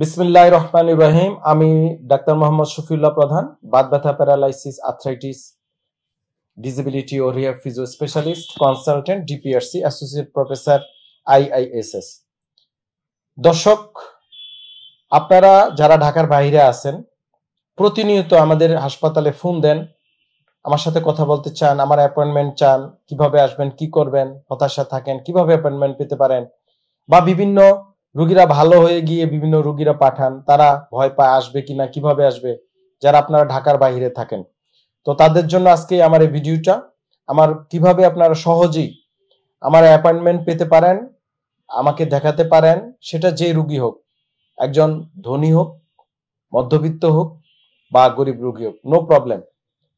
বিসমিল্লাহির রহমানির রহিম। আমি ডাক্তার মোহাম্মদ শফিউল্লাহ প্রধান, বাত ব্যথা, প্যারালাইসিস, আর্থ্রাইটিস, ডিসেবিলিটি ও rehab physio specialist, consultant, DPRC, associate professor, IISS. দর্শক, আপনারা যারা ঢাকার বাইরে আছেন, প্রতিনিয়ত আমাদের হাসপাতালে ফোন দেন, আমার সাথে কথা বলতে চান, আমার অ্যাপয়েন্টমেন্ট চান, কিভাবে আসবেন, কি করবেন, হতাশা থাকেন, কিভাবে অ্যাপয়েন্টমেন্ট পেতে পারেন, বা বিভিন্ন রোগীরা ভালো হয়ে গিয়ে বিভিন্ন রোগীরা পাঠান, তারা ভয় পায় আসবে কিনা, কিভাবে আসবে, যারা আপনারা ঢাকার বাইরে থাকেন। তো তাদের জন্য আজকে আমার এই ভিডিওটা, আমার কিভাবে আপনারা সহজেই আমার অ্যাপয়েন্টমেন্ট পেতে পারেন, আমাকে দেখাতে পারেন, সেটা যে রোগী হোক, একজন ধনী হোক, মধ্যবিত্ত হোক বা গরিব রোগী হোক, নো প্রবলেম।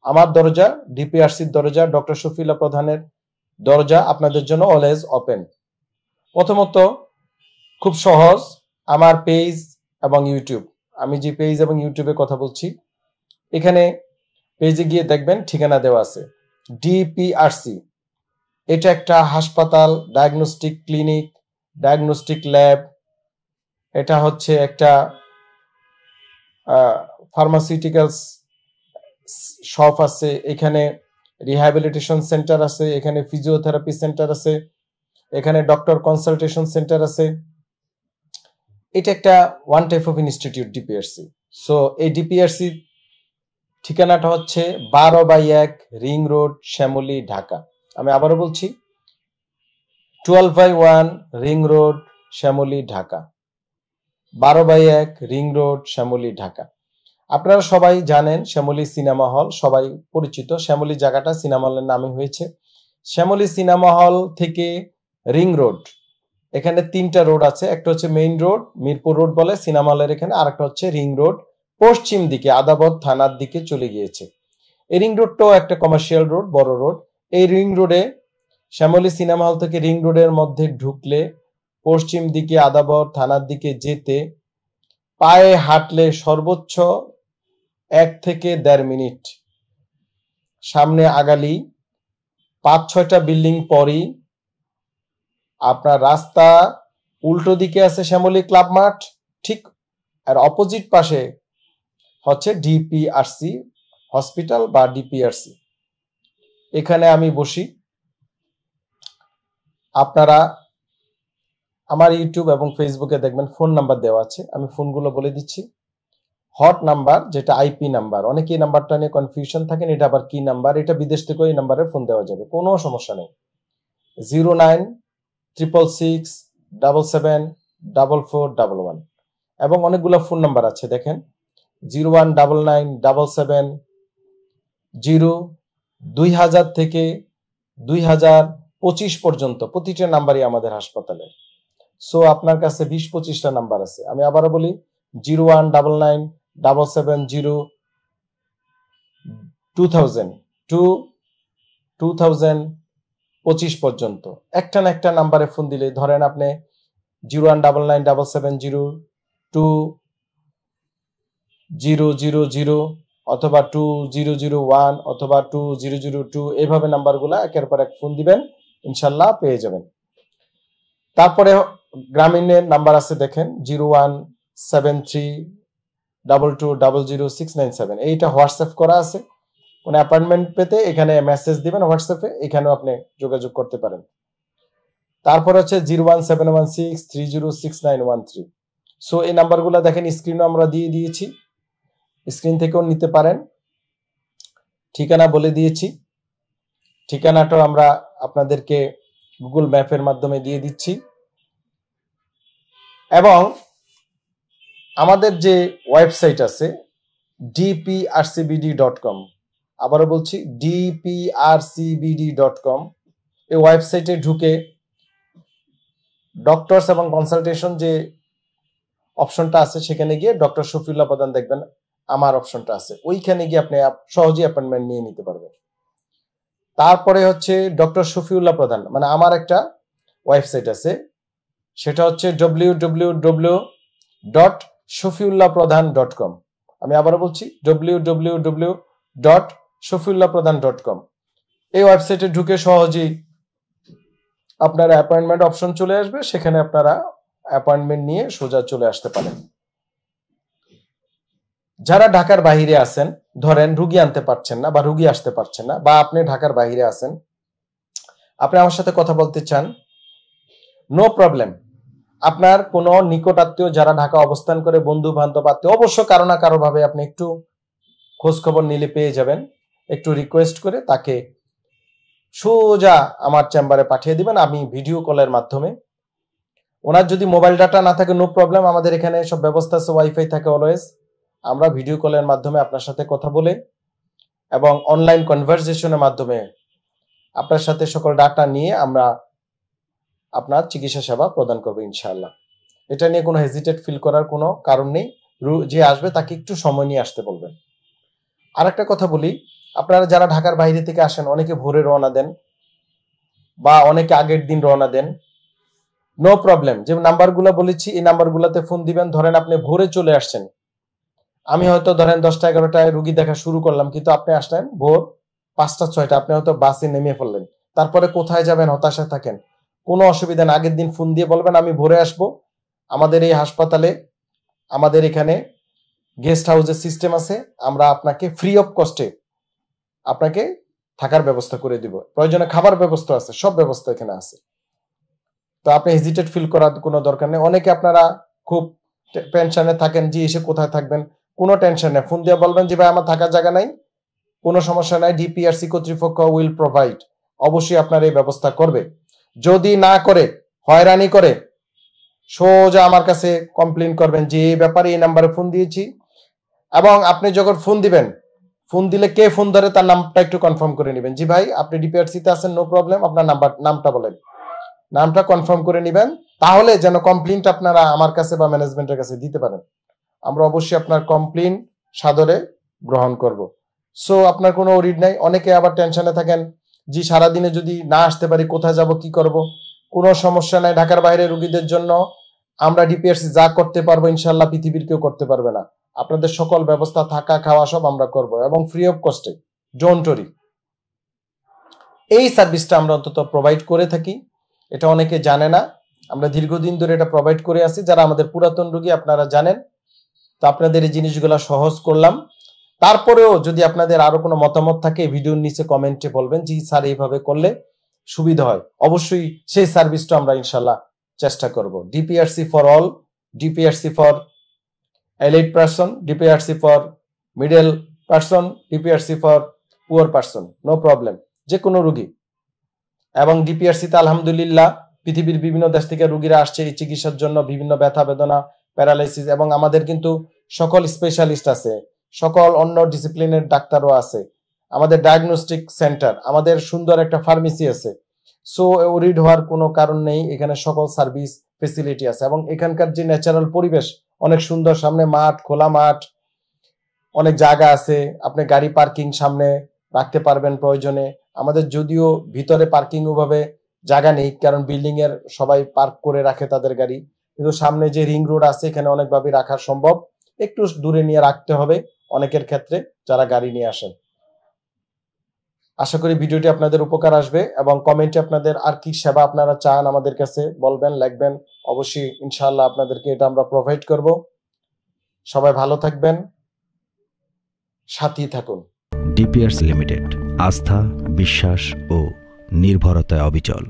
আমার দরজা, ডিপিআরসির দরজা, ডক্টর শফিউল্লাহ প্রধানের দরজা আপনাদের জন্য অলওয়েজ ওপেন। প্রথমত খুব সহজ, আমার পেজ এবং ইউটিউব, আমি যে পেজ এবং ইউটিউবে কথা বলছি, এখানে পেজে গিয়ে দেখবেন ঠিকানা দেওয়া আছে ডিপিআরসি। এটা একটা হাসপাতাল, ডায়াগনস্টিক ক্লিনিক, ডায়াগনস্টিক ল্যাব, এটা হচ্ছে একটা ফার্মাসিউটিক্যালস শপ আছে, এখানে রিহ্যাবিলিটেশন সেন্টার আছে, এখানে ফিজিওথেরাপি সেন্টার আছে, এখানে ডক্টর কনসালটেশন সেন্টার আছে। এটা একটা one type of institute DPRC. So এই ডিপিআরসি ঠিকানাটা হচ্ছে 12/1 রিং রোড, শ্যামলী, ঢাকা। আমি আবারও বলছি, 12/1 ring road, Shyamoli, Dhaka. 12/1 ring road, Shyamoli, Dhaka. আপনারা সবাই জানেন শ্যামলী সিনেমা হল, সবাই পরিচিত। শ্যামলী জায়গাটা সিনেমা হলের নামে হয়েছে। শ্যামলী সিনেমা হল থেকে রিং রোড, এখানে 3টা রোড আছে। একটা হচ্ছে মেইন রোড, মিরপুর রোড বলে সিনেমা হলের এখানে, আর একটা হচ্ছে রিং রোড, পশ্চিম দিকে আদাবর থানার দিকে চলে গিয়েছে। এই রিং রোডটাও একটা কমার্শিয়াল রোড, বড় রোড। এই রিং রোডে, শ্যামলী সিনেমা হল থেকে রিং রোডের মধ্যে ঢুকলে, পশ্চিম দিকে আদাবর থানার দিকে যেতে পায়ে হাঁটলে সর্বোচ্চ 1 থেকে 1.5 মিনিট। সামনে আগালি 5-6টা বিল্ডিং পরই আপনার রাস্তা উল্টো দিকে আছে শ্যামলী ক্লাব মাঠ, ঠিক আর অপোজিট পাশে হচ্ছে ডিপিআরসি হসপিটাল বা ডিপিআরসি। এখানে আমি বসি। আপনারা আমার ইউটিউব এবং ফেসবুকে দেখবেন ফোন নাম্বার দেওয়া আছে, আমি ফোনগুলো বলে দিচ্ছি। হট নাম্বার, যেটা আইপি নাম্বার, অনেকেই নাম্বারটা নিয়ে কনফিউশন থাকেন, এটা আবার কি নাম্বার, এটা বিদেশ থেকে এই নাম্বারে ফোন দেওয়া যাবে, কোনো সমস্যা নেই। 0966677411 এবং অনেকগুলো ফোন নাম্বার আছে, দেখেন 019977702000 থেকে 2025 পর্যন্ত প্রতিটা নাম্বারই আমাদের হাসপাতালে। সো আপনার কাছে 20-25টা নাম্বার আছে। আমি আবারও বলি, 019977022025 পর্যন্ত একটা না একটা নাম্বারে ফোন দিলে, ধরেন আপনি 019977020000 অথবা 2001 অথবা 2002, এইভাবে নাম্বারগুলা একের পর এক ফোন দিবেন, ইনশাল্লাহ পেয়ে যাবেন। তারপরে গ্রামীণের নাম্বার আছে, দেখেন 017322000697, এইটা হোয়াটসঅ্যাপ করা আছে। কোনো অ্যাপয়েন্টমেন্ট পেতে এখানে মেসেজ দিবেন হোয়াটসঅ্যাপে, এখানেও আপনি যোগাযোগ করতে পারেন। তারপর হচ্ছে 01716306913। সো এই নাম্বারগুলো দেখেন স্ক্রিনও আমরা দিয়ে দিয়েছি, স্ক্রিন থেকেও নিতে পারেন। ঠিকানা বলে দিয়েছি, ঠিকানাটাও আমরা আপনাদেরকে গুগল ম্যাপের মাধ্যমে দিয়ে দিচ্ছি। এবং আমাদের যে ওয়েবসাইট আছে dprcbd.com, আবারও বলছি dprcbd.com, এই ওয়েবসাইটে ঢুকে ডক্টরস এবং কনসালটেশন যে অপশনটা আছে, সেখানে গিয়ে ডক্টর শফিউল্লাহ প্রধান দেখবেন, আমার অপশনটা আছে, ওইখানে গিয়ে আপনি সহজেই অ্যাপয়েন্টমেন্ট নিয়ে নিতে পারবেন। তারপরে হচ্ছে ডক্টর শফিউল্লাহ প্রধান, মানে আমার একটা ওয়েবসাইট আছে, সেটা হচ্ছে www.shafiullahpradhan.com। আমি আবারও বলছি www.shafiullahpradhan.com। এই ওয়েবসাইটে ঢুকে সহজেই আপনারা অ্যাপয়েন্টমেন্ট অপশন চলে আসবে, সেখানে আপনারা অ্যাপয়েন্টমেন্ট নিয়ে সোজা চলে আসতে পারেন। যারা ঢাকার বাইরে আছেন, ধরেন রুগী আনতে পারছেন না বা রুগী আসতে পারছেন না, বা আপনি ঢাকার বাইরে আছেন, আপনি আমার সাথে কথা বলতে চান, নো প্রবলেম। আপনার কোনো নিকট আত্মীয় যারা ঢাকা অবস্থান করে, বন্ধু বান্ধব আত্মীয়, অবশ্য কারো না কারো ভাবে আপনি একটু খোঁজ খবর নিলে পেয়ে যাবেন। একটু রিকোয়েস্ট করে তাকে সোজা আমার চেম্বারে পাঠিয়ে দিবেন, আমি ভিডিও কলের মাধ্যমে। ওনার যদি মোবাইল ডাটা না থাকে, নো প্রবলেম, আমাদের এখানে সব ব্যবস্থা আছে, ওয়াইফাই থাকে অলওয়েজ। আমরা ভিডিও কলের মাধ্যমে আপনার সাথে কথা বলে এবং অনলাইন কনভারসেশনের মাধ্যমে আপনার সাথে সকল ডাটা নিয়ে আমরা আপনার চিকিৎসা সেবা প্রদান করবো ইনশাআল্লাহ। এটা নিয়ে কোনো হেজিটেট ফিল করার কোনো কারণ নেই। যে আসবে তাকে একটু সময় নিয়ে আসতে বলবেন। আর একটা কথা বলি, আপনারা যারা ঢাকার বাইরে থেকে আসেন, অনেকে ভোরে রওনা দেন বা অনেকে আগের দিন রওনা দেন, নো প্রবলেম। যে নাম্বারগুলো বলেছি এই নাম্বারগুলোতে ফোন দিবেন। ধরেন আপনি ভোরে চলে আসছেন, আমি হয়তো ধরেন 10টা 11টায় রুগী দেখা শুরু করলাম, কিন্তু আপনি আসলেন ভোর 5টা 6টা, আপনি হয়তো বাসে নেমে পড়লেন। তারপরে কোথায় যাবেন, হতাশায় থাকেন, কোনো অসুবিধা না। আগের দিন ফোন দিয়ে বলবেন আমি ভোরে আসব, আমাদের এই হাসপাতালে, আমাদের এখানে গেস্ট হাউসের সিস্টেম আছে, আমরা আপনাকে ফ্রি অফ কস্টে আপনাকে থাকার ব্যবস্থা করে দিব, প্রয়োজনে খাবার ব্যবস্থা আছে, সব ব্যবস্থা এখানে আছে। তো আপনি হেজিটেট ফিল করার কোনো দরকার নেই। অনেকে আপনারা খুব টেনশনে থাকেন যে এসে কোথায় থাকবেন, কোনো টেনশন নেই। ফোন দিয়ে বলবেন যে ভাই আমার থাকার জায়গা নাই, কোনো সমস্যা নাই, ডিপিআরসি কর্তৃপক্ষ উইল প্রোভাইড, অবশ্যই আপনার এই ব্যবস্থা করবে। যদি না করে, হয়রানি করে, সোজা আমার কাছে কমপ্লেন করবেন যে এই ব্যাপারে এই নাম্বারে ফোন দিয়েছি। এবং আপনি যখন ফোন দিবেন, ফোন দিলে কে ফোন ধরে তার নামটা একটু কনফার্ম করে নেবেন। জি ভাই আপনি ডিপিআরসিতে আছেন, নো প্রবলেম, আপনার নামটা বলেন, নামটা কনফার্ম করে নেবেন, তাহলে যেন কমপ্লেনটা আপনারা আমার কাছে বা ম্যানেজমেন্টের কাছে দিতে পারেন। আমরা অবশ্যই আপনার কমপ্লেন সাদরে গ্রহণ করব। সো আপনার কোনো ওরিড নাই। অনেকে আবার টেনশনে থাকেন যে সারাদিনে যদি না আসতে পারি কোথায় যাব, কি করব। কোনো সমস্যা নাই, ঢাকার বাইরে রোগীদের জন্য আমরা ডিপিআরসি যা করতে পারবো ইনশাল্লাহ পৃথিবীর কেউ করতে পারবে না। আপনাদের সকল ব্যবস্থা, থাকা খাওয়া সব আমরা করব এবং ফ্রি অফ কস্টে, ডোন্ট ওরি। এই সার্ভিসটা আমরা অন্তত প্রোভাইড করে থাকি, এটা অনেকে জানে না। আমরা দীর্ঘদিন ধরে এটা প্রোভাইড করে আসি। যারা আমাদের পুরাতন রোগী আপনারা জানেন। তো আপনাদের এই জিনিসগুলো সহজ করলাম। তারপরেও যদি আপনাদের আরো কোনো মতামত থাকে, ভিডিওর নিচে কমেন্টে বলবেন যে স্যার এইভাবে করলে সুবিধা হয়। অবশ্যই সেই সার্ভিসটা আমরা ইনশাল্লাহ চেষ্টা করব। DPRC for all, DPRC for elite person, DPRC for middle person, DPRC for poor person, no problem, যে কোনো রোগী। এবং ডিপিআরসিতে আলহামদুলিল্লাহ পৃথিবীর বিভিন্ন দেশ থেকে রোগীরা আসছে এই চিকিৎসার জন্য, বিভিন্ন ব্যথা বেদনা, প্যারালাইসিস, এবং আমাদের কিন্তু সকল স্পেশালিস্ট আছে, সকল অন্য ডিসিপ্লিনের ডাক্তারও আছে, আমাদের ডায়াগনস্টিক সেন্টার, আমাদের সুন্দর একটা ফার্মেসি আছে। সো ওরিড হওয়ার কোনো কারণ নেই, এখানে সকল সার্ভিস ফেসিলিটি আছে। এবং এখানকার যে ন্যাচারাল পরিবেশ অনেক সুন্দর, সামনে মাঠ, খোলা মাঠ, অনেক জায়গা আছে, আপনি গাড়ি পার্কিং সামনে রাখতে পারবেন প্রয়োজনে। আমাদের যদিও ভিতরে পার্কিং ওভাবে জায়গা নেই, কারণ বিল্ডিং এর সবাই পার্ক করে রাখে তাদের গাড়ি, কিন্তু সামনে যে রিং রোড আছে এখানে অনেকভাবে রাখা সম্ভব। একটু দূরে নিয়ে রাখতে হবে অনেকের ক্ষেত্রে যারা গাড়ি নিয়ে আসেন। আশা করি ভিডিওটি আপনাদের উপকার আসবে, এবং কমেন্টে আপনাদের আর কি সেবা আপনারা চান আমাদের কাছে বলবেন, লিখবেন। অবশ্যই ইনশাআল্লাহ আপনাদেরকে এটা আমরা প্রোভাইড করব। সবাই ভালো থাকবেন, সাথেই থাকুন। ডিপিআরসি লিমিটেড, আস্থা, বিশ্বাস ও নির্ভরতায় অবিচল।